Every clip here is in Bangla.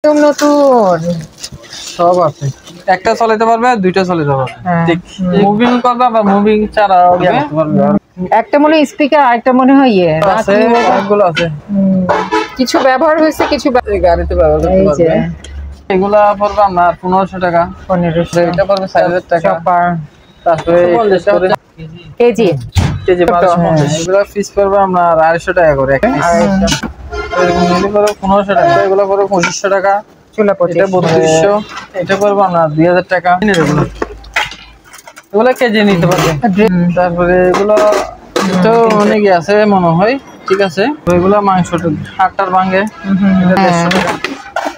একদম নতুন সব আছে, একটা চালাতে পারবে দুইটা চালাতে পারবে, ঠিক মুভিং করবে আবার মুভিং ছাড়া করতে পারবে। একটা মনে হয় স্পিকার, আরেকটা মনে হয় ইয়ে আছে, অনেকগুলো আছে, কিছু ব্যবহার হয়েছে, কিছু গাড়িতে ব্যবহার করতে পারবে। এগুলা পড়বে আপনার 1500 টাকা, 1500, এটা পড়বে 4000 টাকা। তারপরে কেজি কেজি 1250, এগুলা পিস পড়বে আপনার 250 টাকা করে এক পিস। এরকম নিলে পড়বে 1500 টাকা, এগুলা পড়বে 2500 টাকা। চুলা এটা 3200, এটা পড়বে আপনার 2000 টাকা। এগুলো কেজি নিতে পারবে। তারপরে এগুলো তো অনেকই আছে মনে হয়, ঠিক আছে। এগুলো মাংসটা হাড়টার ভাঙে, এটা 150 টাকা।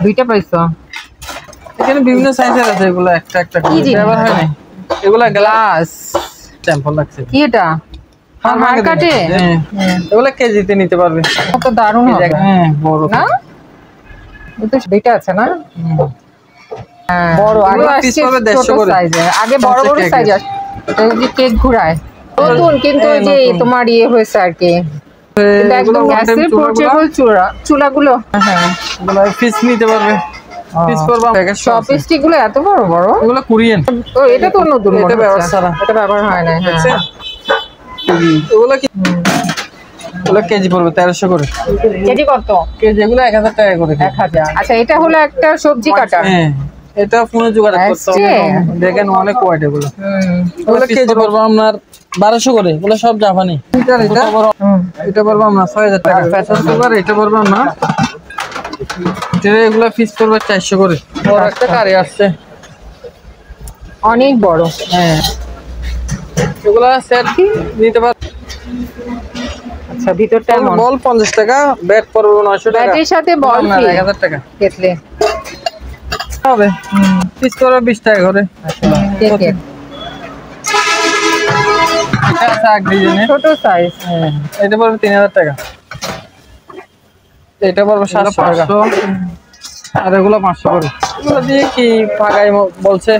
দুইটা পাইছো? এখানে বিভিন্ন সাইজের আছে, এগুলো একটা একটা ব্যবহার হয় না। এগুলো গ্লাস স্যাম্পল লাগছে। কি এটা মার্কেটে? এগুলো কেজিতে নিতে পারবে। কত দারুণ হবে। হ্যাঁ বড় না, এটা দুইটা আছে না? বড় আগে পিস পাবে 150 করে। আগে বড় বড় সাইজ আছে, এটা যে কেক ঘুরায় নতুন, কিন্তু যে তোমার ইয়ে হয়েছে আর কি, একদম গ্যাসের পোর্টেবল চুলাগুলো। হ্যাঁ, এগুলো পিস নিতে পারবে। পিস করবা চপস্টিক গুলো এত বড় বড়, এগুলো কোরিয়ান। ও এটা তো নতুন, এটা ব্যবহার ছাড়া, এটা ব্যবহার হয় না। হ্যাঁ, এগুলো কি, এগুলো কেজি পড়বে 1300 করে। কেজি কত? কেজি এগুলো 1000 টাকা করে। 1000। আচ্ছা, এটা হলো একটা সবজি কাটা। হ্যাঁ, এটা ফোনে জোগাড় করতে হবে। দেখেন অনেক কোয়ালিটি এগুলো। এগুলো কেজি পড়বে আপনার 1200 করে। এগুলো সব জাপানি। এটা পড়বে আপনার 6000 টাকা। প্রেসার কুকার এটা পড়বে আপনার, এগুলো পিস পড়বে 400 করে। বড় একটা গাড়ি আসছে, অনেক বড়। হ্যাঁ, এগুলো সেট নিতে পার। আচ্ছা, ভিতরটা বল 50 টাকা, ব্যাট পড়বে 900 টাকা। ব্যাটের সাথে বল 1000 টাকা কেটলে হবে। পিস পড়বে 20 টাকা করে। কেকের এটা আছে এক ডিজাইনের, ছোট সাইজ। এটা পড়বে 3000 টাকা। এটা পড়বে 700 টাকা। আর এগুলো 500 করে। এগুলো দিয়ে কি পাগাই বলছে,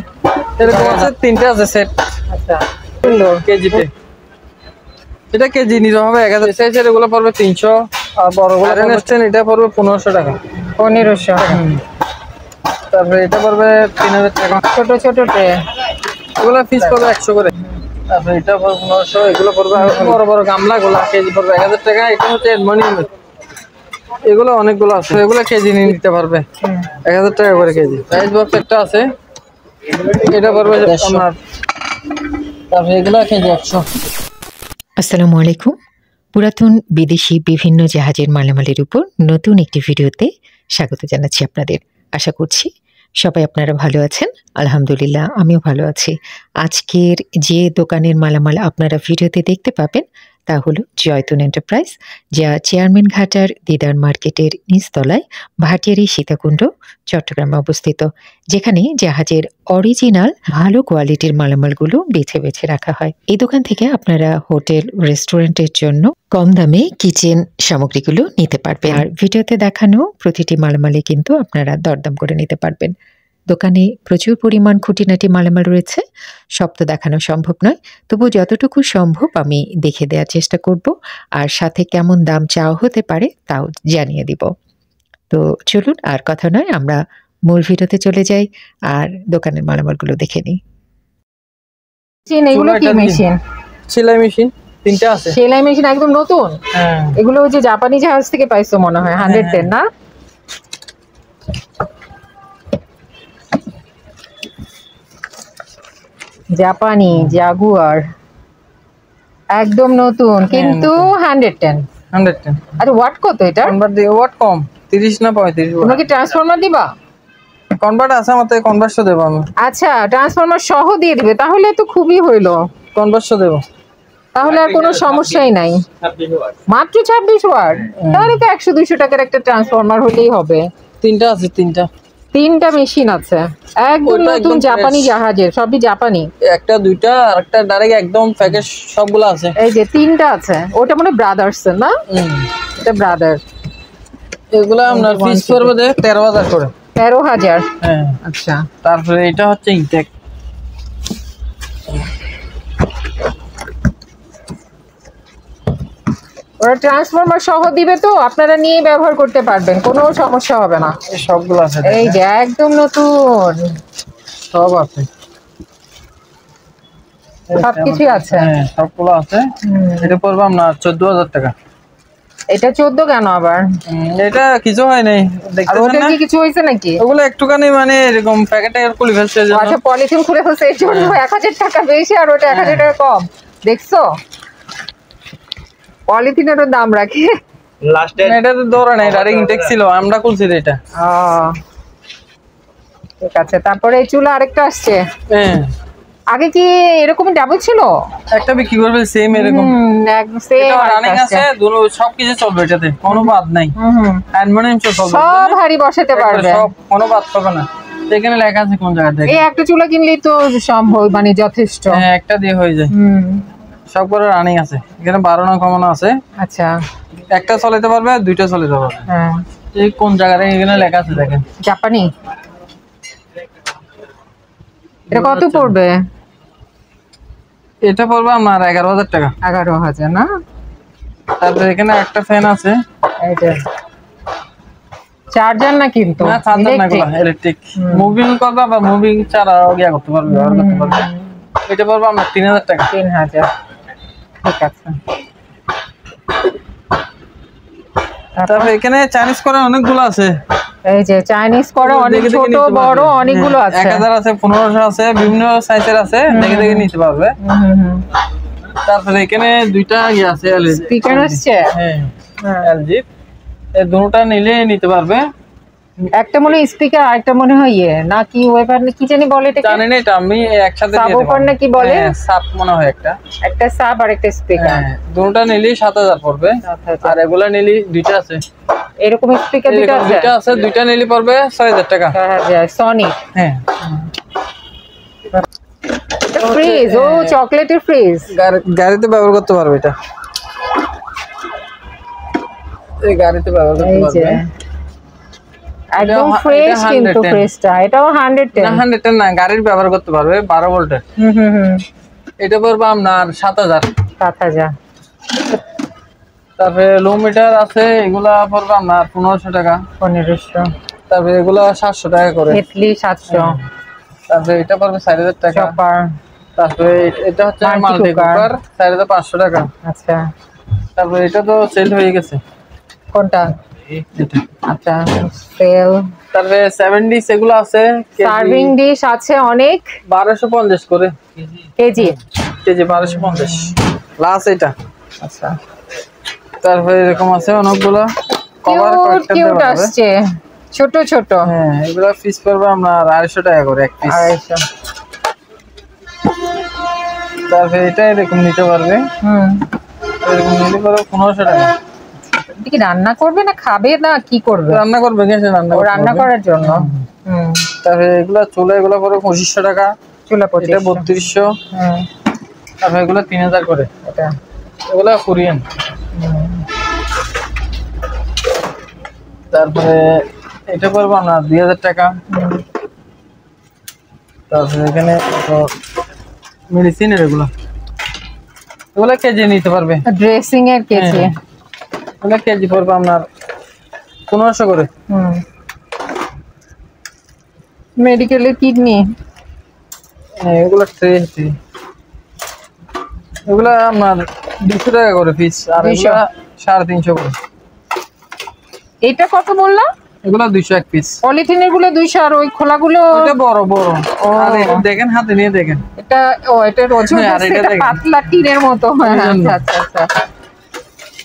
এরকম আছে, তিনটে আছে সেট। আচ্ছা, সুন্দর কেজিতে। এটা কেজি নিতে হবে 1000 সাইজের। এগুলো পড়বে 300, আর বড়গুলো এটা পড়বে 1500 টাকা। 1500। তারপরে এটা পড়বে 3000 টাকা। ছোট ছোট ট্রে, এগুলো পিস পড়বে 100 করে। তারপরে এটা পড়বে 1500। এগুলো পড়বে বড় বড় গামলাগুলো কেজি পড়বে 1000 টাকা। এটা হচ্ছে অ্যালুমিনিয়াম। এগুলো অনেকগুলো আছে, এগুলো কেজি নিয়ে নিতে পারবে 1000 টাকা করে কেজি। সাইজ বক্স একটা আছে, এটা পড়বে আপনার। তারপরে এগুলো কেজি 100। আসসালামু আলাইকুম। পুরাতন বিদেশি বিভিন্ন জাহাজের মালামালের উপর নতুন একটি ভিডিওতে স্বাগত জানাচ্ছি আপনাদের। আশা করছি সবাই আপনারা ভালো আছেন। আলহামদুলিল্লাহ, আমিও ভালো আছি। আজকের যে দোকানের মালামাল আপনারা ভিডিওতে দেখতে পাবেন তা হলো জয়তুন এন্টারপ্রাইজ, যা চেয়ারম্যান ঘাটার দিদার মার্কেটের নিচতলায় ভাটিয়ারি সীতাকুণ্ড, চট্টগ্রামে অবস্থিত, যেখানে জাহাজের অরিজিনাল ভালো কোয়ালিটির মালামালগুলো বেছে বেছে রাখা হয়। এই দোকান থেকে আপনারা হোটেল রেস্টুরেন্টের জন্য কম দামে কিচেন সামগ্রীগুলো নিতে পারবেন। আর ভিডিওতে দেখানো প্রতিটি মালামালে কিন্তু আপনারা দরদাম করে নিতে পারবেন। দোকানে প্রচুর পরিমাণ খুঁটিনাটি মালামাল রয়েছে, সব তো দেখানো সম্ভব নয়, তবু যতটুকু সম্ভব আমি দেখে দেওয়ার চেষ্টা করব, আর সাথে কেমন দাম চাওয়া হতে পারে তাও জানিয়ে দিব। তো চলুন আর কথা নয়, আমরা মূল ভিডিওতে চলে যাই আর দোকানের মালামালগুলো দেখে নিই। এগুলো কি মেশিন? সেলাই মেশিন তিনটা আছে। সেলাই মেশিন একদম নতুন। হ্যাঁ, এগুলো যে জাপানি জাহাজ থেকে পাইছো মনে হয়, 110 না? জাপানি জাগুয়ার একদম নতুন, কিন্তু 110। আচ্ছা, ওয়াট কত এটা? কনভার্ট দিয়ে ওয়াট কম, 30 না 35। তোমরা কি ট্রান্সফরমার দিবা? কনভার্ট আছে আমাদের, কনভার্টও দেব আমি। আচ্ছা, ট্রান্সফরমার সহ দিয়ে দিবে, তাহলে তো খুবই হইলো। কনভার্টও দেব, তাহলে আর কোনো সমস্যাই নাই। মাত্র 26 ওয়াট, তাহলে তো 100-200 টাকার একটা ট্রান্সফরমার হলেই হবে। তিনটা আছে, তিনটা মেশিন আছে, একদম নতুন জাপানি জাহাজের, সবই জাপানি। একটা দুইটা আর একটা ডাইরেক্ট একদম প্যাকেজ সবগুলো আছে। এই যে তিনটা আছে, ওটা মানে ব্রাদার্স না? এটা ব্রাদার। এগুলা আপনার পিস পড়বে 13,000 করে। 13,000? হ্যাঁ। আচ্ছা, তারপরে এটা হচ্ছে ইনটেক। ওরা ট্রান্সফরমার সহ দিবে, তো আপনারা নিয়ে ব্যবহার করতে পারবেন, কোনো সমস্যা হবে না। এই সবগুলো আছে, এই যে একদম নতুন সব আছে, সবকিছু আছে। হ্যাঁ সবগুলো আছে। এটা পড়বে আপনার 14,000 টাকা। এটা 14 কেন আবার? এটা কিছু হয় নাই, আর দেখতেছেন ওটা না? কি কিছু হয়েছে নাকি? ওগুলো একটুখানি মানে এরকম প্যাকেটে খুলে ফেলছে এর জন্য। আচ্ছা, পলিথিন খুলে ফেলছে এই জন্য 1000 টাকা বেশি আর ওটা 1000 টাকা কম। দেখছো, পলিথিনেরও দাম রাখে। এটা তো ধরে নাই, এটা ইনটেক ছিল, আমরা খুলছি এটা। ঠিক আছে, তারপরে এই চুলা আরেকটা আসছে। হ্যাঁ, আগে কি এরকম ডাবল ছিল? একটা বিক্রি করবে সেম এরকম, একদম সেম এটা রানিং আছে, দুটো সবকিছু চলবে এটাতে, কোনো বাদ নাই। অ্যালুমিনিয়াম চলবে, সব হাড়ি বসাতে পারবে, সব কোনো বাদ পাবে না। এখানে লেখা আছে কোন জায়গা থেকে। এই একটা চুলা কিনলেই তো সম্ভব, মানে যথেষ্ট। হ্যাঁ, একটা দিয়ে হয়ে যায়। সবগুলো রানিং আছে, এখানে 12 নং কমানো আছে। আচ্ছা, একটা চালাতে পারবে, দুইটা চালাতে পারবে। হ্যাঁ, এই কোন জায়গায় এখানে লেখা আছে দেখেন, জাপানি। এটা কত পড়বে? এটা পড়বে আপনার 11,000 টাকা। 11,000 না? তারপরে এখানে একটা ফ্যান আছে, এইটা চার্জার না কিন্তু? না চার্জার না, এগুলো ইলেকট্রিক। মুভিং করবে বা মুভিং ছাড়া গিয়া করতে পারবে, ব্যবহার করতে পারবে। এটা পড়বে আপনার 3,000 টাকা। 3,000, ঠিক আছে। তারপরে এখানে চাইনিজ করে অনেকগুলো আছে, এই যে চাইনিজ করে অনেক ছোট বড় অনেকগুলো আছে। 1000 আছে, 1500 আছে, বিভিন্ন সাইজের আছে, দেখে দেখে নিতে পারবে। তারপরে এখানে দুইটা ইয়ে আছে, স্পিকার আসছে। হ্যাঁ, এলজি, এই দুটোটা নিলে নিতে পারবে। একটা মনে হয় স্পিকার, আরেকটা মনে হয় ইয়ে নাকি ওয়েবার কি জানি বলে, এটা জানি না, এটা আমি একসাথে দিয়ে দেব। সাবওফার না কি বলে? সাব মনে হয় একটা, একটা সাব আর একটা স্পিকার। হ্যাঁ, দুটোটা নিলে 7,000 পড়বে। আর এগুলা নিলে দুইটা আছে, এরকম স্পিকার দুটো আছে, দুইটা আছে, দুইটা নিলে পড়বে 6,000 টাকা। 6,000 সনি। হ্যাঁ, ফ্রিজ, ও চকলেটের ফ্রিজ, গাড়িতে ব্যবহার করতে পারবে এটা, এই গাড়িতে ব্যবহার করতে এই যে পারবে। একদম ফ্রেশ, কিন্তু ফ্রেশটা এটাও 110 না, 110 না, গাড়ির ব্যবহার করতে পারবে 12 ভোল্টের। এটা পড়বে আপনার 7,000। 7,000। তারপরে লো মিটার আছে, এগুলা পড়বে আপনার 1500 টাকা। 1500। তারপরে এগুলা 700 টাকা করে। কেটলি 700। তারপরে এটা পড়বে 4,000 টাকা। চপার। তারপরে এটা হচ্ছে মাল্টি কুকার, 4,500 টাকা। আচ্ছা, তারপরে এটা তো সেল হয়ে গেছে। কোনটা? এটা আচ্ছা, সেল। তারপরে 70 এগুলো আছে, সার্ভিং ডিশ আছে অনেক, 1250 করে কেজি। কেজি 1250 প্লাস এটা। আচ্ছা, তারপরে এরকম আছে অনেকগুলো কভার কিউট কিউট আসছে, ছোট ছোট। হ্যাঁ, এগুলো পিস পড়বে আপনার 250 টাকা করে এক পিস। 250। তারপরে এটা এরকম নিতে পারবে, এরকম নিতে পারবে 1500 টাকা। এটা কি রান্না করবে না খাবে না কি করবে? রান্না করবে, গেছে রান্না করার জন্য। তারপরে এগুলো চুলা, এগুলো পড়বে 2500 টাকা। চুলা এটা 3200। তারপরে এগুলো 3000 করে। এটা এগুলো কোরিয়ান। তারপরে এটা পড়বে না 2000 টাকা। তারপরে এখানে মেডিসিনের এগুলো কেজি নিতে পারবে, ড্রেসিং এর কেজি। এগুলো কেজি পড়বে আপনার 1500 করে। মেডিকেলের কিডনি, এগুলো ট্রে, এগুলো আপনার 200 টাকা করে পিস, আর এগুলো 350 করে। এটা কত বললাম? এগুলো 200 এক পিস। পলিথিনের গুলো 200, আর ওই খোলাগুলো এটা বড় বড়। আর এটা দেখেন, হাতে নিয়ে দেখেন, এটা এটা ওজন আর এটা দেখেন পাতলা টিনের মতো। আচ্ছা আচ্ছা আচ্ছা।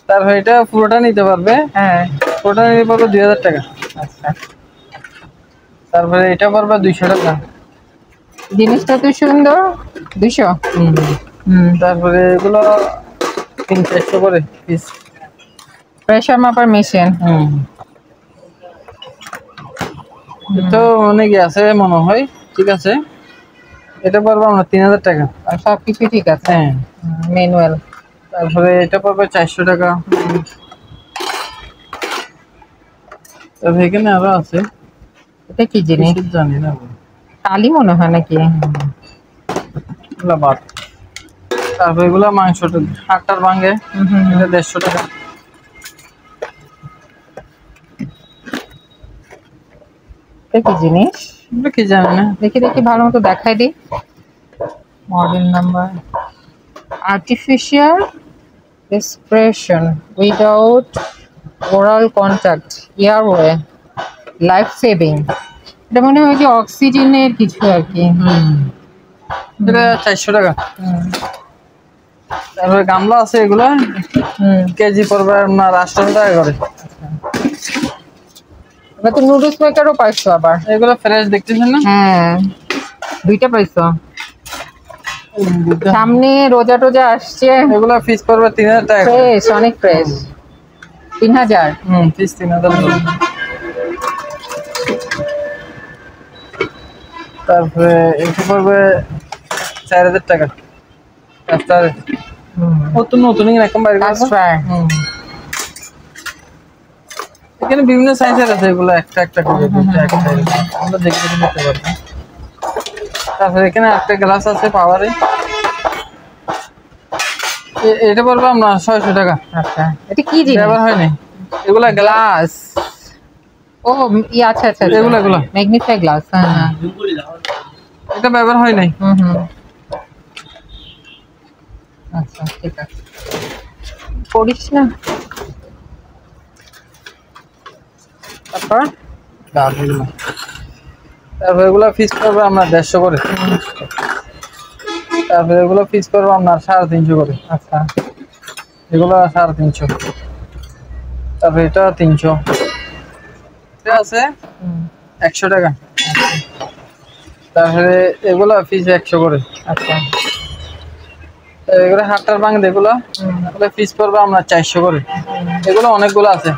তারপর এটা পুরোটা নিতে পারবে, হ্যাঁ, পুরোটা নিতে পারবে 2000 টাকা। আচ্ছা, তারপরে এটা পড়বে 200 টাকা। জিনিসটা তো সুন্দর। 200। তারপরে এগুলো 300-400 করে পিস। প্রেসার মাপার মেশিন। তো অনেক আছে মনে হয়, ঠিক আছে। এটা পড়বে আমরা 3000 টাকা। আর সবকিছু ঠিক আছে। হ্যাঁ, ম্যানুয়াল। তারপরে এটা পড়বে 400 টাকা। তারপরে এখানে আরো আছে, এটা কি জিনিস জানি না, কালি মনে হয় নাকি? এগুলা বাদ। তারপরে এগুলা মাংস, হাটটার ভাঙে, এটা 150 টাকা। কি জিনিস এগুলো কি জানি না। দেখি দেখি ভালো মতো দেখাই দিই। Model number artificial respiration without oral contact airway life saving. এটা মনে হয় যে অক্সিজেনের কিছু আর কি। এটা 400 টাকা। তারপরে গামলা আছে, এগুলা কেজি পড়বে আপনার 800 টাকা করে। এবার তো নুডলস মেকারও পাইছো আবার। এগুলো ফ্রেশ দেখতেছেন না? হ্যাঁ, দুইটা পাইছো। সামনে রোজা টোজা আসছে। এগুলো পিস পড়বে 3000 টাকা। ফ্রেশ, অনেক ফ্রেশ। 3000। পিস 3000 টাকা। তারপরে এটা পড়বে 4000 টাকা। আফটার নতুন নতুন এরকম বাইরে এখানে বিভিন্ন সাইজের আছে, এগুলো একটা একটা করে আমরা দেখে দেখে নিতে পারবো। তারপরে এখানে একটা গ্লাস আছে পাওয়ারে, এটা পড়বে আপনার 600 টাকা। আচ্ছা, এটা কি জিনিস? ব্যবহার হয়নি এগুলা গ্লাস। ও আচ্ছা আচ্ছা, এগুলো ম্যাগনিফাই গ্লাস। হ্যাঁ, এটা ব্যবহার হয় নাই। আচ্ছা ঠিক আছে, পড়িস না। তারপর এগুলো পিস করবে আপনার 150 করে। তারপরে এগুলো পিস করবে আপনার 350 করে। আচ্ছা, এগুলো 350। তারপরে এটা 300 আছে 100 টাকা। তারপরে এগুলো পিস 100 করে। আচ্ছা, এগুলো হাটার বাং, এগুলো পিস করবে আপনার 400 করে। এগুলো অনেকগুলো আছে,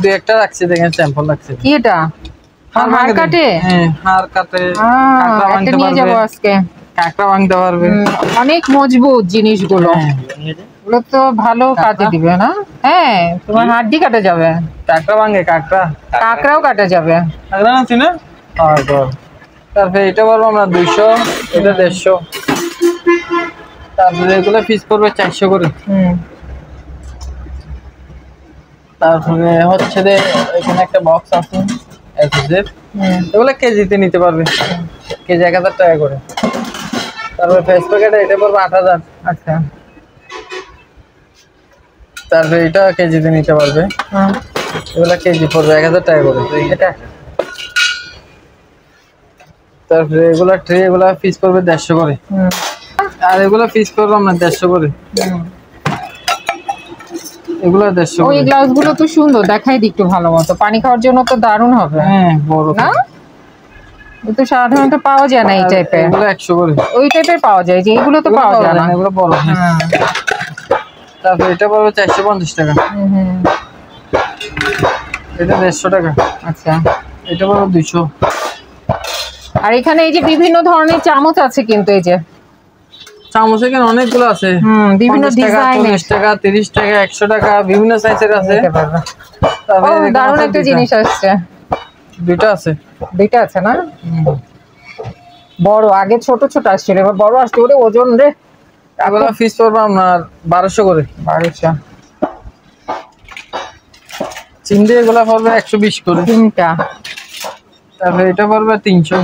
দুই একটা রাখছি, দেখেন স্যাম্পল রাখছি। কি এটা? হাড় কাটে? হ্যাঁ, হাড় কাটে। একটা নিয়ে যাবো আজকে। কাঁকড়া ভাঙতে পারবে। অনেক মজবুত জিনিসগুলো। এগুলো তো ভালো কাজে দিবে না? হ্যাঁ, তোমার হাড্ডি কাটা যাবে। কাঁকড়া ভাঙে, কাঁকড়াও কাটা যাবে। কাঁকড়া আছি না? তারপরে এটা বলবো আমরা 200, এটা 150। তারপরে এগুলো পিস করবে 400 করে। তারপরে হচ্ছে যে এখানে একটা বক্স আছে এগুলো কেজিতে নিতে পারবে, কেজি 1000 টাকা করে। তারপরে ফেস প্যাকেট এটা পড়বে 8000। আচ্ছা, তারপরে এটা কেজিতে নিতে পারবে, এগুলো কেজি পড়বে 1000 টাকা করে। এটা তারপরে এগুলা ট্রে, এগুলা পিস পড়বে 150 করে। আর এগুলা পিস করবো আমরা 150 করে। এগুলো 150 ওই গ্লাস গুলো তো সুন্দর, দেখাই দি একটু ভালো মতো। পানি খাওয়ার জন্য তো দারুণ হবে। হ্যাঁ, বড় না? তো সাধারণত পাওয়া যায় না এই টাইপের। এগুলো 100 করে। ওই টাইপের পাওয়া যায়, যে এগুলো তো পাওয়া যায় না, এগুলো বড়। হ্যাঁ। তারপর এটা পড়বে 450 টাকা। এটা 150 টাকা। আচ্ছা, এটা পড়বে 200। আর এখানে এই যে বিভিন্ন ধরনের চামচ আছে, কিন্তু এই যে চামচ এখানে অনেকগুলো আছে, বিভিন্ন 50 টাকা, ডিজাইনের। 40 টাকা, 30 টাকা, 100 টাকা, বিভিন্ন সাইজের আছে। তারপরে দারুণ একটা জিনিস আসছে, দুইটা আছে। দুইটা আছে না? বড়, আগে ছোট ছোট আসছিল, এবার বড় আসছে। ওরে ওজন রে। এগুলো পিস পড়বে আপনার 1200 করে। 1200। চিংড়ি এগুলো পড়বে 120 করে তিনটা। তারপরে এটা পড়বে 300।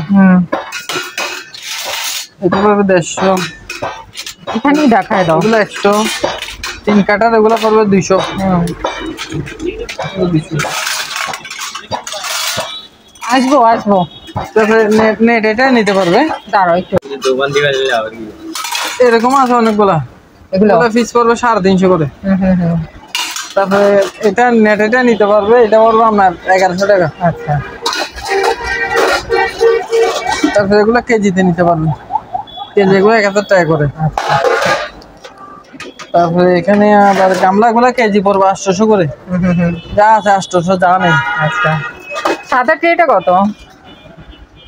এটা পড়বে 150। এখানেই দেখায় দাও। এগুলো 100। 3 কাটার এগুলো পড়বে 200। আসবো আসবো। তারপরে নেট এটা নিতে পারবে। দাঁড়াও একটু, এরকম আছে অনেকগুলা। এগুলো পিস পড়বে 350 করে। তারপরে এটা নেট এটা নিতে পারবে, এটা পড়বে আপনার 1100 টাকা। আচ্ছা, তারপরে এগুলো কেজিতে নিতে পারবে, কেজি এগুলো 1000 টাকা করে। তারপরে এখানে আবার গামলা গুলা কেজি পড়বে 800 করে। যা আছে 800, যা নেই। আচ্ছা, সাদা ট্রেটা কত?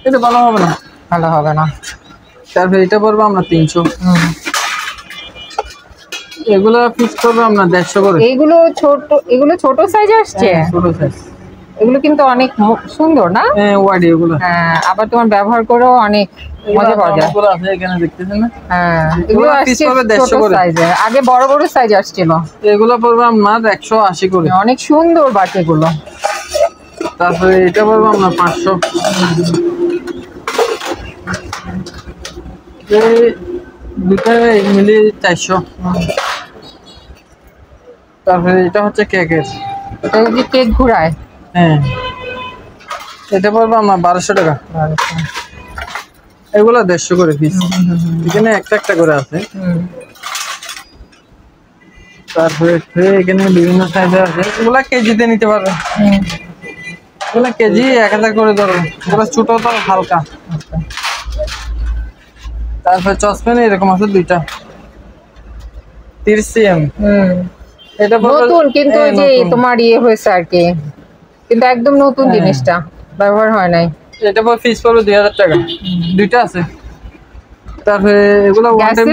এটা ভালো হবে না, ভালো হবে না। তারপরে এটা পড়বে আমরা 300। এগুলো পিস করবে আমরা 150 করে। এইগুলো ছোট, এগুলো ছোট সাইজ আসছে। ছোট সাইজ। এগুলো কিন্তু অনেক সুন্দর না? হ্যাঁ, ওয়াডি এগুলো। হ্যাঁ, আবার তোমার ব্যবহার করেও অনেক মজা পাওয়া যায়। এগুলো আছে এখানে দেখতেছেন না? হ্যাঁ, এগুলো পিস আসছে পড়বে 150 ছোট করে। সাইজের, আগে বড় বড় সাইজ আসছিল। এগুলো পড়বে আপনার 180 করে। অনেক সুন্দর বাটিগুলো। তারপরে এটা পড়বো আমরা 500, এই দুটো মিলিয়ে 400। তারপরে এটা হচ্ছে কেকের, এটা যে কেক ঘুরায়, হ্যাঁ এটা পড়বো আমরা 1200 টাকা। এগুলো 150 করে পিস, এখানে একটা একটা করে আছে। তারপরে এখানে বিভিন্ন সাইজের আছে, এগুলা কেজিতে নিতে পারবে। এগুলা কেজি 1000 করে ধরো, এগুলো ছোট তো হালকা। তারপরে চসপ্যান এরকম আছে দুইটা 30 cm। এটা নতুন কিন্তু ওই যে তোমার ইয়ে হয়েছে আর কি, কিন্তু একদম নতুন জিনিসটা, ব্যবহার হয় নাই। এটা পর পিস পড়বে 2000 টাকা, দুইটা আছে। তারপরে এগুলো ওয়ান টাইম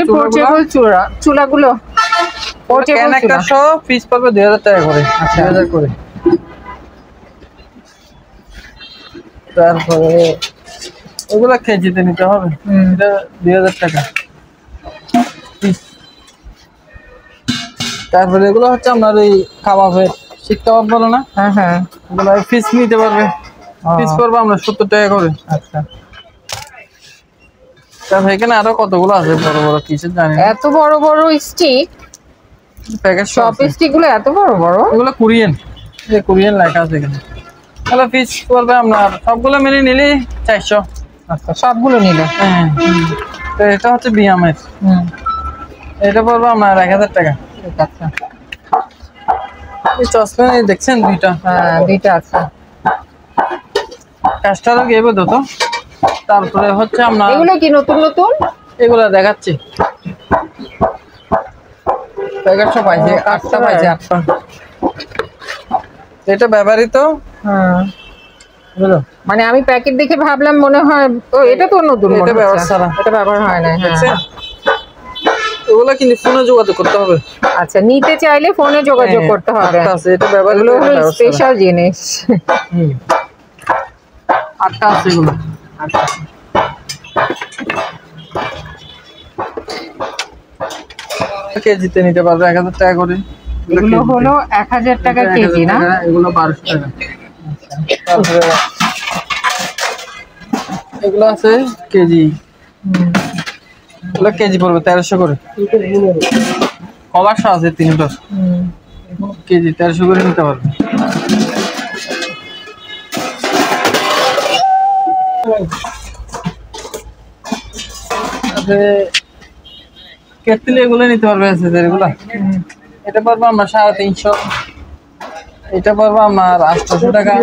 চুলাগুলো ক্যান একটা সহ পিস পড়বে 2000 টাকা করে, 2000 করে। তারপরে এগুলা কেজিতে নিতে হবে, এটা 2000 টাকা। তারপরে এগুলো হচ্ছে আপনার এই কাবাবের শিক কাবাব বলো না, হ্যাঁ হ্যাঁ, এগুলো পিস নিতে পারবে, পিস পড়বে আমরা 70 টাকা করে। আচ্ছা। তারপর এখানে আরো কতগুলো আছে বড় বড়, কিছু জানি না। এত বড় বড় স্টিক, প্যাকেট সব স্টিক গুলো এত বড় বড়, এগুলো কোরিয়ান, এই কোরিয়ান লেখা আছে এখানে। তাহলে পিস পড়বে আপনার সবগুলো মিলে নিলে 400। আচ্ছা, সবগুলো নিলে, হ্যাঁ। তো এটা হচ্ছে বিয়ামের, এটা পড়বে আপনার 1000 টাকা। ঠিক আছে। এই চসপ্যান দেখছেন দুইটা, হ্যাঁ দুইটা আছে। কাস্টারও গেবে তো। তারপরে হচ্ছে আপনার এগুলো কি নতুন নতুন, এগুলো দেখাচ্ছি। প্যাকেট পাইছে 8টা, পাইছে 8টা। এটা ব্যবহৃত, মানে আমি প্যাকেট দেখে ভাবলাম মনে হয় ও এটা তো নতুন, এটা ব্যবহার, এটা ব্যবহার হয় না। হ্যাঁ, এগুলো কিন্তু ফোনে যোগাযোগ করতে হবে। আচ্ছা, নিতে চাইলে ফোনে যোগাযোগ করতে হবে। এটা ব্যবহৃত, স্পেশাল জিনিস। 8টা আছে এগুলো। কেজিতে নিতে পারবে 1000 টাকা করে। এগুলো হলো 1000 টাকা কেজি না, এগুলো 1200 টাকা। তারপরে এগুলো আছে কেজি, এগুলো কেজি পড়বে 1300 করে। কভার আছে 3টা, কেজি 1300 করে নিতে পারবে। কেটলি এগুলো নিতে পারবে, আছে এগুলা। এটা পড়বে আমার 350, এটা পড়বে আমার 800 টাকা।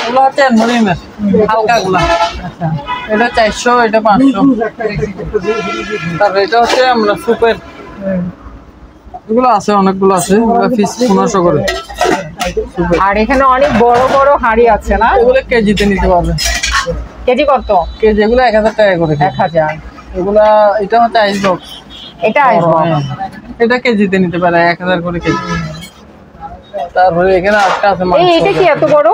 এগুলো হচ্ছে অ্যালুমিনিয়ামের হালকা গুলা, এটা 400, এটা 500। তারপরে এটা হচ্ছে আমরা সুপের, এগুলো আছে অনেকগুলো আছে, পিস 1500 করে। আর এখানে অনেক বড় বড় হাঁড়ি আছে না, এগুলো কেজিতে নিতে পারবে। কেজি কত? কেজি এগুলো 1000 টাকা করে। 1000। এগুলা এটা হচ্ছে আইস বক্স, এটা আইস বক্স, এটা কেজিতে নিতে পারে 1000 করে কেজি। তারপরে এখানে আটটা আছে। এটা কি এত বড়?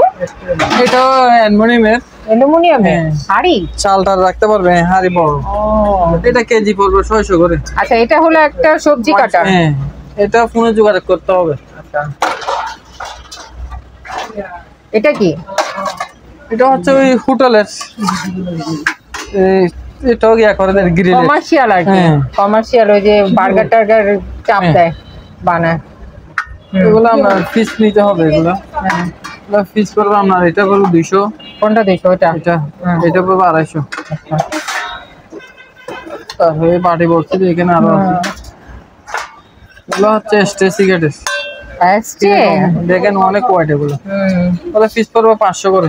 এটা অ্যালুমিনিয়ামের, অ্যালুমিনিয়ামের হাঁড়ি, চালটা রাখতে পারবে, হাঁড়ি বড়। এটা কেজি পড়বে 600 করে। আচ্ছা, এটা হলো একটা সবজি কাটার। হ্যাঁ, এটা ফোনে যোগাযোগ করতে হবে। আচ্ছা, এটা কি? এটা হচ্ছে ওই হোটেলের, এটাও ইয়া করে দেয়, গ্রিল কমার্শিয়াল আর কি, কমার্শিয়াল, ওই যে বার্গার টার্গার চাপ দেয়, বানায়। এগুলো আমরা ফিস নিতে হবে, এগুলো ফিস করবো আপনার। এটা করবো 200। কোনটা 200? এটা এটা করবো 250। তারপরে পার্টি বলছি এখানে আরো আছে, এগুলো হচ্ছে স্টেসি গেটের। দেখেন অনেক কোয়ালিটি এগুলো, তাহলে ফিস পড়বে 500 করে।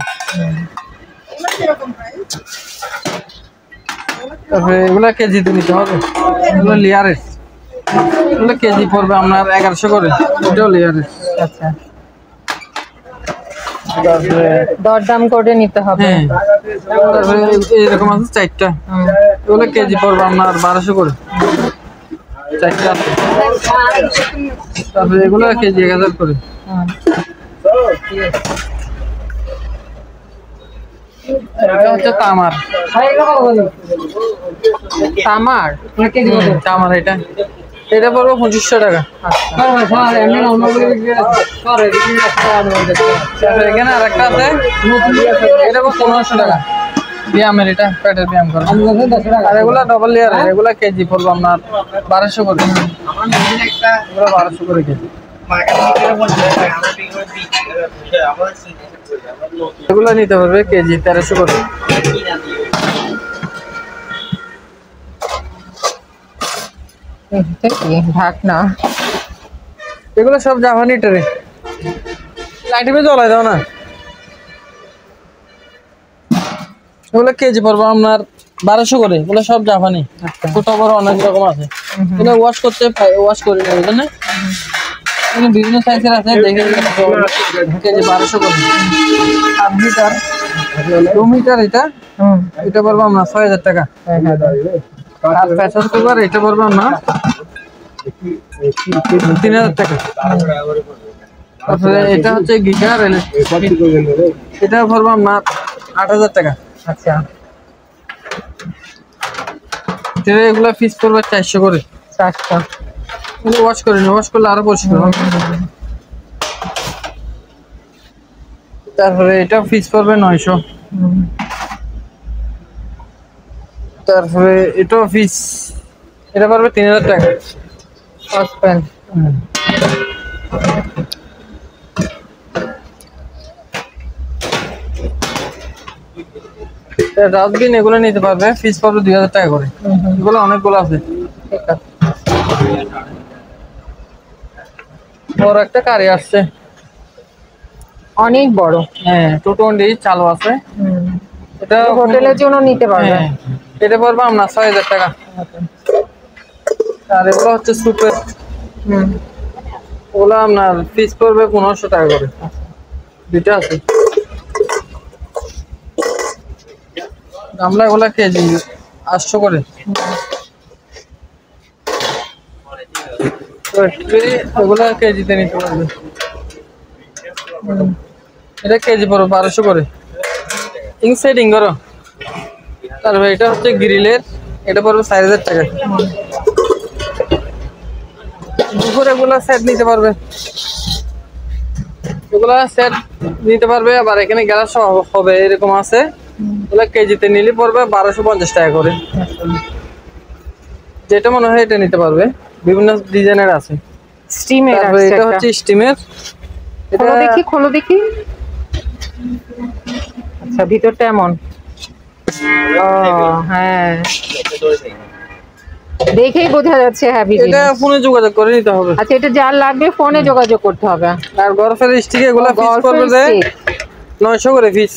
তারপরে এগুলো কেজিতে নিতে হবে, এগুলো লেয়ারের, এগুলো কেজি পড়বে আপনার 1100 করে। এটাও লেয়ারের। আচ্ছা, দরদাম করে নিতে হবে। তারপরে এরকম আছে 4টা, এগুলো কেজি পড়বে আপনার 1200 করে। 4টা আছে। তারপরে এগুলো কেজি 1000 করে। এটা হচ্ছে তামার, তামার তামার এটা এটা পড়বে 2500 টাকা। এখানে আরেকটা আছে, এটা পড়বে 1500 টাকা। ব্যায়ামের, এটা পেটের ব্যায়াম করে। আর এগুলা ডবল লেয়ার, এগুলা কেজি পড়বে আপনার 1200 করে। এগুলো 1200 করে কেজি। এগুলো নিতে পারবে কেজি 1300 করে। ঢাকনা, এগুলো সব জাপানি ট্রে। লাইটিমে জ্বলাই দাও না। এগুলো কেজি পড়বো আপনার 1200 করে। এগুলো সব জাপানি, ছোট বড় অনেক রকম আছে। এগুলো ওয়াশ করতে ওয়াশ করি না, বুঝলেন না? বিভিন্ন সাইজের আছে, দেখে কেজি 1200 করে। আর মিটার, 2 মিটার, এটা পড়বো আপনার 6000 টাকা। আর প্রেসার কুকার এটা পড়বো আপনার 3000 টাকা। তারপরে এটা হচ্ছে গিটার, এটা পড়বো আপনার 8000 টাকা। আচ্ছা, এগুলা পিস পড়বে 400 করে। 400। ওয়াশ করে ওয়াশ করলে আরো পরিষ্কার হবে। তারপরে এটা পিস পড়বে 900। তারপরে এটাও পিস, এটা পড়বে 3000 টাকা। সসপ্যান, ডাস্টবিন, এগুলো নিতে পারবে, পিস পড়বে 2000 টাকা করে। এগুলো অনেকগুলো আছে। ঠিক আছে। বড় একটা কারি আসছে, অনেক বড়। হ্যাঁ 220 চালু আছে। এটা হোটেলের জন্য নিতে পারবে। এটা পড়বে আপনার 6000 টাকা। আর এগুলো হচ্ছে সুপের, ওগুলো আপনার পিস পড়বে 1500 টাকা করে। দুইটা আছে। গামলা এগুলা কেজি 800 করে। এগুলা কেজিতে নিতে পারবে। এটা কেজি পড়বে 1200 করে। সেটিং করো। তারপরে এটা হচ্ছে গ্রিলের, এটা পড়বে 4000 টাকা। দুপুরে এগুলা সেট নিতে পারবে, এগুলা সেট নিতে পারবে। আবার এখানে গ্যাস হবে, এরকম আছে। এগুলা কেজিতে নিলে পড়বে 1250 টাকা করে। যেটা মনে হয় এটা নিতে পারবে, বিভিন্ন ডিজাইনের আছে। স্টিমের আছে, এটা হচ্ছে স্টিমের। খোলো দেখি, খোলো দেখি। আচ্ছা, ভিতরটা এমন। ও হ্যাঁ, দেখেই বোঝা যাচ্ছে হ্যাভি। এটা ফোনে যোগাযোগ করে নিতে হবে। আচ্ছা, এটা যার লাগবে ফোনে যোগাযোগ করতে হবে। আর গরফের স্টিক, এগুলা পিস পড়বে 900 করে পিস।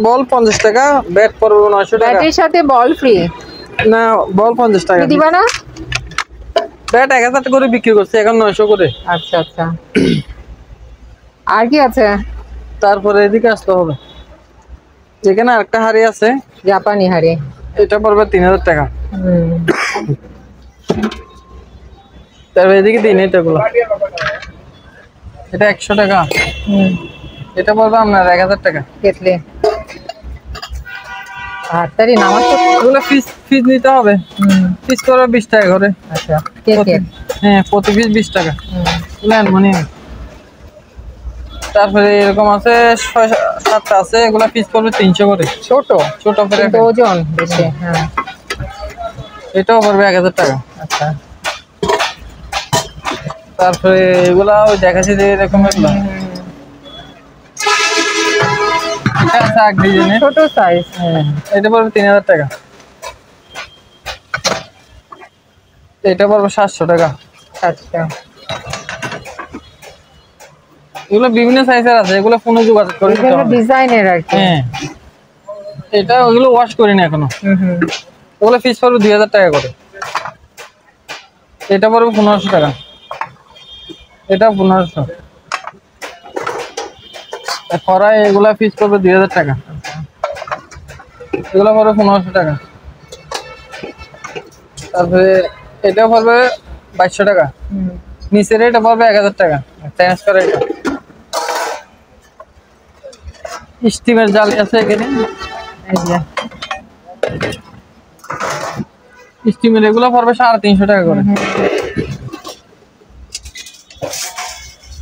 বল 50 টাকা, ব্যাট পড়বে 900 টাকা। ব্যাটের সাথে বল ফ্রি না, বল 50 টাকা দিবা না? ব্যাট 1000 টাকা করে বিক্রি করছে, এখন 900 করে। আচ্ছা আচ্ছা, আর কি আছে? তারপরে এদিকে আসতে হবে, এখানে আরেকটা হাড়ি আছে, জাপানি হাড়ি। এটা পড়বে 3000 টাকা। তারপরে এদিকে দিন এটাগুলো, এটা 100 টাকা। এটা পড়বে আপনার 1000 টাকা। কেটলে হাততালি নামাজ তো এগুলো ফিস নিতে হবে। পিস করবে 20 টাকা করে। আচ্ছা, কেকের। হ্যাঁ, প্রতি পিস 20 টাকা। মানে তারপরে এরকম আছে 6-7টা আছে, এগুলা পিস পড়বে 300 করে। ছোট ওজন বেশি। হ্যাঁ, এটাও পড়বে 1000 টাকা। আচ্ছা, তারপরে এগুলা ওই দেখাচ্ছি যে এরকম এগুলা, এটা আছে এক ডিজাইনের, ছোট সাইজ। এটা পড়বে 3000 টাকা। এটা পড়বে 700 টাকা। আচ্ছা, এগুলো বিভিন্ন সাইজের আছে, এগুলো ফোনে যোগাযোগ করে নিতে হবে। ডিজাইনের আর কি। হ্যাঁ, এটা ওগুলো ওয়াশ করিনি এখনো। ওগুলো পিস পড়বে 2000 টাকা করে। এটা পড়বে 1500 টাকা। এটা 1500। কড়াই এগুলা পিস পড়বে 2000 টাকা। এগুলো পড়বে 1500 টাকা। তারপরে এটা পড়বে 2200 টাকা। নিচের এটা পড়বে 1000 টাকা। চেঞ্জ করে এটা স্টিমের জালি আছে এখানে, এই যে স্টিমের এগুলো পড়বে 350 টাকা করে।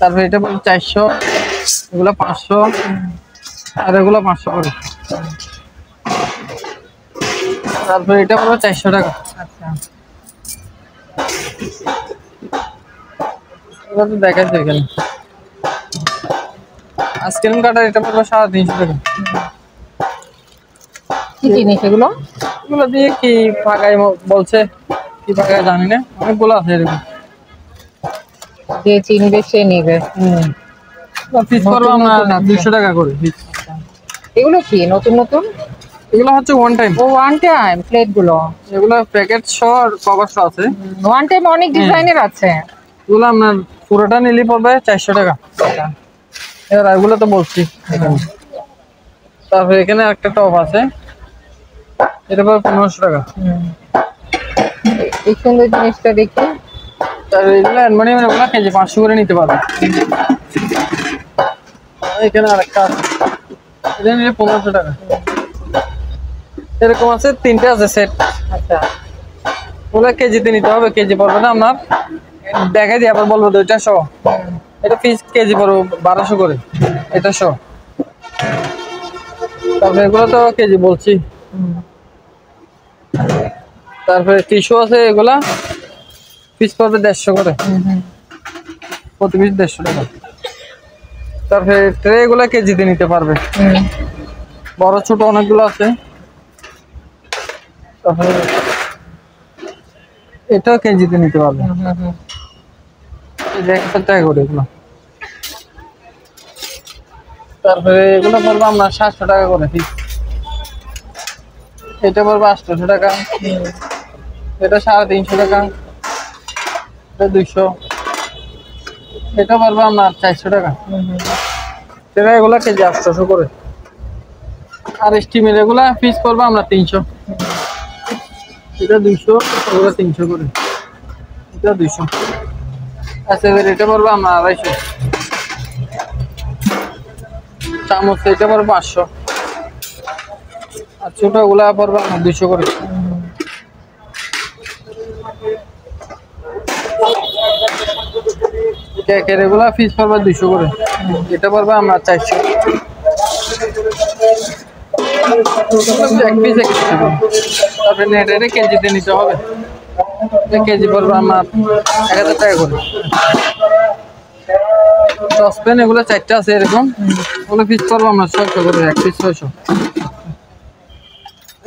তারপরে এটা পড়বে 400, এগুলো 500, আর এগুলো 500 করে। তারপরে এটা পড়বে 400 টাকা। আচ্ছা, এগুলো তো দেখাচ্ছে এখানে। আইসক্রিম কাটার এটা পড়বে 350 টাকা। কি জিনিস এগুলো? এগুলো দিয়ে কি ফাঁকাই বলছে, কি ফাঁকায় জানি না, অনেকগুলো আছে এরকম। যে চিনবে সে নেবে। পিস করবো আমরা নতুন আছে। 200 টাকা করে পিস। এগুলো কি নতুন নতুন? এগুলো হচ্ছে ওয়ান টাইম। ও ওয়ান টাইম প্লেট গুলো। এগুলো প্যাকেট সহ আর কভার সহ আছে। ওয়ান টাইম অনেক ডিজাইনের আছে। এগুলো আপনার পুরোটা নিলে পড়বে 400 টাকা। এবার এগুলো তো বলছি এখানে। তারপরে এখানে একটা টপ আছে, এটা পড়বে 1500 টাকা। এই সুন্দর জিনিসটা দেখি। তারপরে এগুলো অ্যালুমিনিয়ামের, এগুলো কেজি 500 করে নিতে পারবে। এখানে আরেকটা আছে, এটা নিলে 1500 টাকা। এরকম আছে, 3টে আছে সেট। আচ্ছা, ওগুলো কেজিতে নিতে হবে, কেজি পড়বে না আপনার, দেখাই দিয়ে আবার বলবো 2টা সহ। এটা পিস কেজি পড়বে 1200 করে, এটা সহ। তারপরে এগুলো তো কেজি বলছি। তারপরে টিস্যু আছে, এগুলা পিস পড়বে 150 করে, প্রতি পিস 150 টাকা। তারপরে ট্রে এগুলা কেজিতে নিতে পারবে, বড় ছোট অনেকগুলো আছে। তারপরে এটাও কেজিতে নিতে পারবে, 1000 টাকা করে এগুলো। তারপরে এগুলো পড়বে আপনার 700 টাকা করে পিস। এটা পড়বে 800 টাকা, এটা 350 টাকা, এটা 200, এটা পড়বে আপনার 400 টাকা। সেটা এগুলা কেজি 800 করে। আর স্টিমের এগুলা পিস পড়বে আমরা 300, এটা 200, এগুলো 300 করে, এটা 200। আচ্ছা, এবার এটা পড়বে আমরা 250। চামচ এটা পড়বে 500, আর ছোট গুলা পড়বে আমরা 200 করে। কেকের এগুলা পিস পড়বে 200 করে, এটা পড়বে আমরা 400। এক পিস তারপরে নেট এটা কেজিতে নিতে হবে, কেজি পড়বে আমার 1000 টাকা করে। সসপ্যান এগুলো 4টা আছে এরকম, ওগুলো পিস পড়বো আমরা 600 করে, এক পিস 600।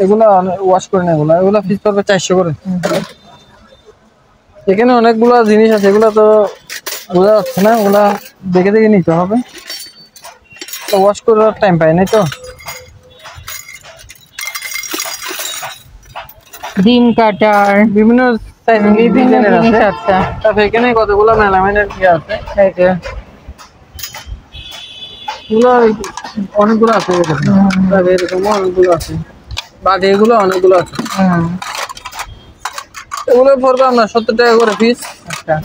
এগুলো ওয়াশ করে না, এগুলো পিস পড়বে 400 করে। এখানে অনেকগুলো জিনিস আছে, এগুলো তো বোঝা যাচ্ছে না, ওগুলা দেখে দেখে নিতে হবে, ওয়াশ করার টাইম পাই নাই তো। ডিম কাটার, বিভিন্ন বিভিন্ন জিনিস আছে। আছে। তারপরে এখানে কতগুলো মেলামাইনের কি আছে, এই যে এগুলো অনেকগুলো আছে এরকম। তারপরে এরকম অনেকগুলো আছে, বাকি এগুলো অনেকগুলো আছে। এগুলো পড়বে আপনার 70 টাকা করে পিস,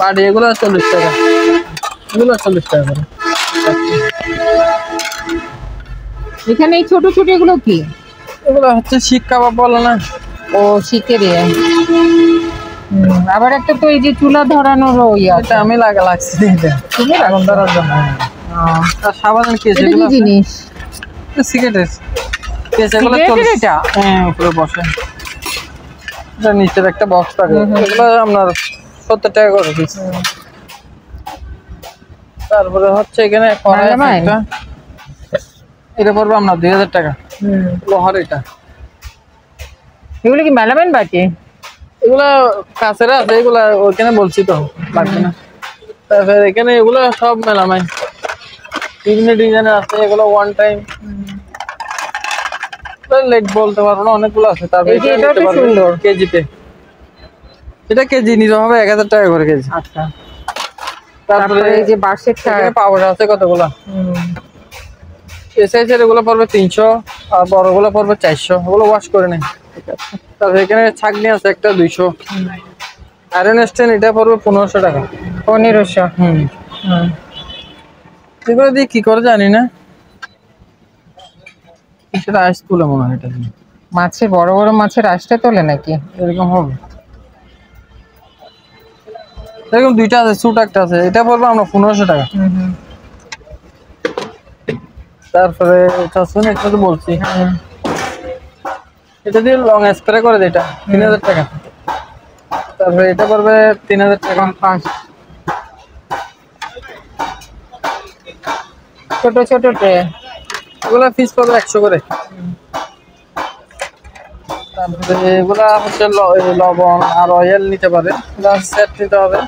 বাকি এগুলো 40 টাকা, এগুলো 40 টাকা করে। এখানে এই ছোট ছোট এগুলো কি? এগুলো হচ্ছে শিক কাবাব বলে না, ও শিখে রে। আবার একটা তো এই যে চুলা ধরানোর ইয়ে আছে। এটা আমি লাগছি এটা তুমি আগুন ধরার জন্য। আর সাবান কেস, এটা কি এগুলো জিনিস? সিগারেট কেস, এগুলো সিগারেটের এটা? হ্যাঁ, উপরে বসে, এটা নিচের একটা বক্স থাকে। এগুলো আপনার 70 টাকা করে পিস। তারপরে হচ্ছে এখানে কড়াই আছে একটা, এটা পড়বে আপনার 2000 টাকা, লোহার। এটা এগুলো কি মেলামেন বাটি? এগুলা কাছের আছে, এগুলা ওইখানে বলছি তো লাগবে না। তারপরে এখানে এগুলো সব মেলামাই, বিভিন্ন ডিজাইনের আছে, এগুলো ওয়ান টাইম লেট বলতে পারবো না, অনেকগুলো আছে। তারপরে এটা তো সুন্দর কেজিতে, এটা কেজি নিতে হবে 1000 টাকা করে কেজি। আচ্ছা, তারপরে এই যে বাঁশের পাউডার আছে কতগুলো, এসআইসের এগুলো পড়বে 300, আর বড়গুলো পড়বে 400, ওগুলো ওয়াশ করে নেই। তারপরে এখানে ছাঁকনি আছে একটা 200, আয়রন স্ট্যান্ড এটা পড়বে 1500 টাকা। 1500। এগুলো দিয়ে কি করে জানি না, সেটা আইস তুলে মনে হয়। এটা দিয়ে মাছের বড় বড় মাছের আঁশটা তোলে নাকি? এরকম হবে। এরকম দুইটা আছে, ছোট একটা আছে, এটা পড়বে আমরা 1500 টাকা। তারপরে এটা শুনে একটা তো বলছি, এটা দিয়ে লং স্প্রে করে দেয়, এটা 3000 টাকা। তারপরে এটা পড়বে 3000 টাকা। ছোট ছোট ট্রে, এগুলা পিস পড়বে 100 করে। তারপরে এগুলা হচ্ছে লবণ আর অয়েল নিতে পারে, সেট নিতে হবে,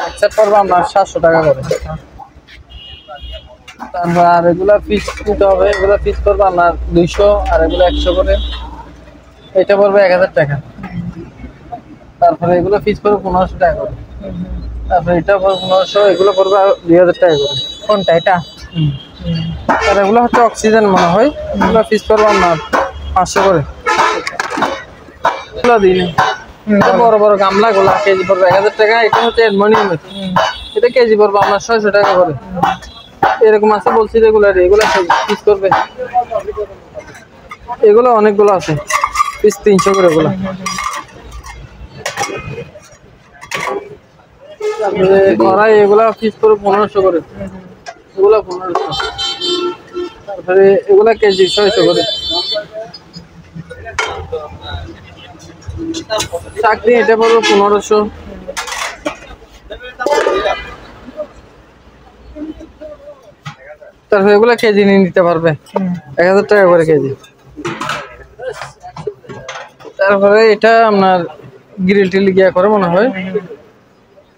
এক সেট পড়বে আপনার 700 টাকা করে। তারপর আর এগুলা পিস নিতে হবে, এগুলা পিস পড়বে আপনার 200, আর এগুলো 100 করে, এটা পড়বে 1000 টাকা। তারপরে এগুলো পিস পড়বে 1500 টাকা করে। তারপরে এটা পড়বে 1500, এগুলো পড়বে 2000 টাকা করে। কোনটা এটা? আর এগুলো হচ্ছে অক্সিজেন মনে হয়, এগুলো পিস পড়বে আপনার 500 করে। এগুলো দিন বড় বড় গামলা গুলা কেজি পড়বে 1000 টাকা। এটা হচ্ছে অ্যালুমিনিয়াম, এটা কেজি পড়বে আপনার 600 টাকা করে। এরকম আছে বলছি রেগুলার, এগুলো পিস করবে, এগুলো অনেকগুলো আছে, পিস 300 করে এগুলো। তারপরে কড়াই, এগুলা পিস করে 1500 করে, এগুলো 1500। তারপরে এগুলা কেজি 600 করে। চাকরি এটা পড়বে 1500। তারপরে এগুলা কেজি নিয়ে নিতে পারবে, 1000 টাকা করে কেজি। তারপরে এটা আপনার গ্রিল টিল গিয়া করে মনে হয়,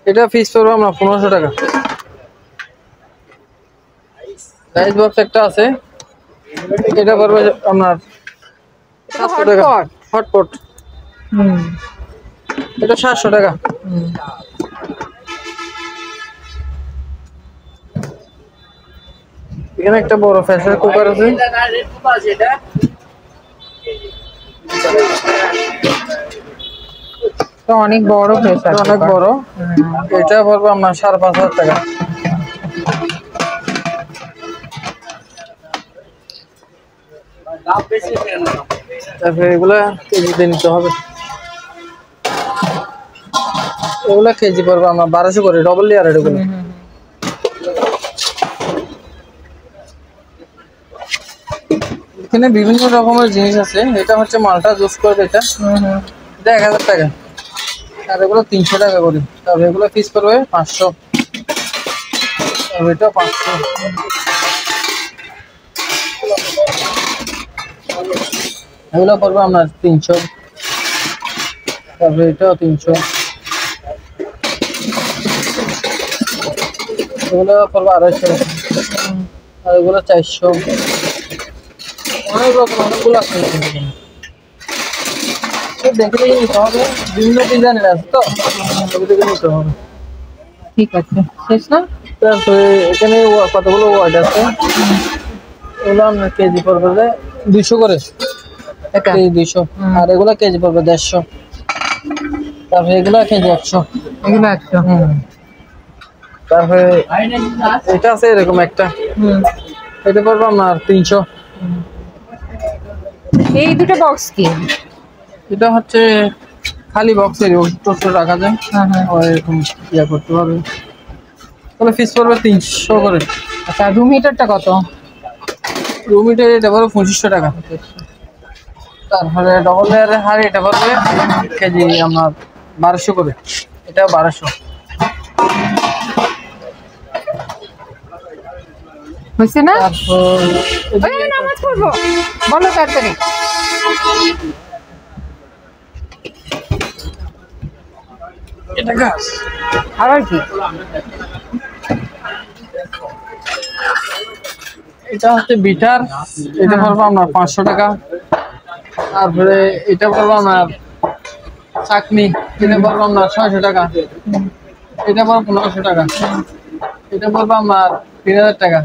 এটা পিস পড়বে আপনার 1500 টাকা। রাইস বক্স একটা আছে, এটা পড়বে আপনার 700 টাকা। হটপট, এটা 700 টাকা। এখানে একটা বড় প্রেসার কুকার আছে, তো অনেক বড় প্রেসার, অনেক বড়, এটা পড়বে আপনার 5500 টাকা। তারপরে এগুলা কেজিতে নিতে হবে, এগুলা কেজি পড়বে আমার 1200 করে, ডবল লেয়ার এগুলো। এখানে বিভিন্ন রকমের জিনিস আছে, এটা হচ্ছে মালটা জুস করবে, এটা 1000 টাকা, আর এগুলো 300 টাকা করে। তারপরে এগুলো পিস করবে 500, তারপরে এটা 500, এগুলো করবে আপনার 300, তারপরে এটাও 300, এগুলো করবে 250, আর এগুলো 400। অনেক রকম, অনেকগুলো আছে, দেখে নিতে হবে, বিভিন্ন ডিজাইনের আছে তো, দেখে নিতে হবে। ঠিক আছে, শেষ না? তারপরে এখানে কতগুলো ওয়ার্ড আছে, এগুলো আপনার কেজি পড়বে 200 করে, কেজি 200, আর এগুলো কেজি পড়বে 150, তারপরে এগুলো কেজি 100, এগুলো 100। তারপরে এটা আছে এরকম একটা, এটা পড়বে আপনার 300। এই দুটো বক্স কি? এটা হচ্ছে খালি বক্সের ওষুধ রাখা যায়, এরকম ইয়া করতে পারবে, তাহলে ফিস পড়বে 300 করে। আচ্ছা, রুম হিটারটা কত? রুম হিটার এটা পড়বে 2500 টাকা। তারপরে ডবল লেয়ারের হাড়ি, এটা পড়বে কেজি আপনার 1200 করে, এটা 1200। হয়েছে না? তারপর নামাজ পড়বো, বলো তাড়াতাড়ি। এটা গাছ, আবার কি? এটা হচ্ছে বিটার, এটা পড়বে আপনার 500 টাকা। তারপরে এটা পড়বে আপনার চাকনি, এটা পড়বে আপনার 600 টাকা। এটা পড়বে 1500 টাকা। এটা পড়বে আপনার 3000 টাকা।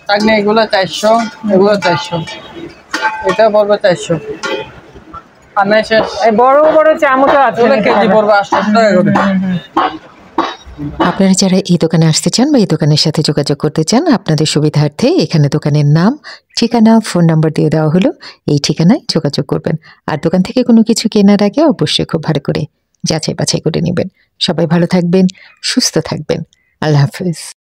চাকনি এগুলো 400, এগুলো 400, এটা পড়বে 400। আর নাই শেষ, এই বড় বড় চামচ আছে, এগুলো কেজি পড়বে 800 টাকা করে। আপনারা যারা এই দোকানে আসতে চান বা এই দোকানের সাথে যোগাযোগ করতে চান, আপনাদের সুবিধার্থে এখানে দোকানের নাম, ঠিকানা, ফোন নাম্বার দিয়ে দেওয়া হলো, এই ঠিকানায় যোগাযোগ করবেন। আর দোকান থেকে কোনো কিছু কেনার আগে অবশ্যই খুব ভালো করে যাচাই বাছাই করে নেবেন। সবাই ভালো থাকবেন, সুস্থ থাকবেন। আল্লাহ হাফিজ।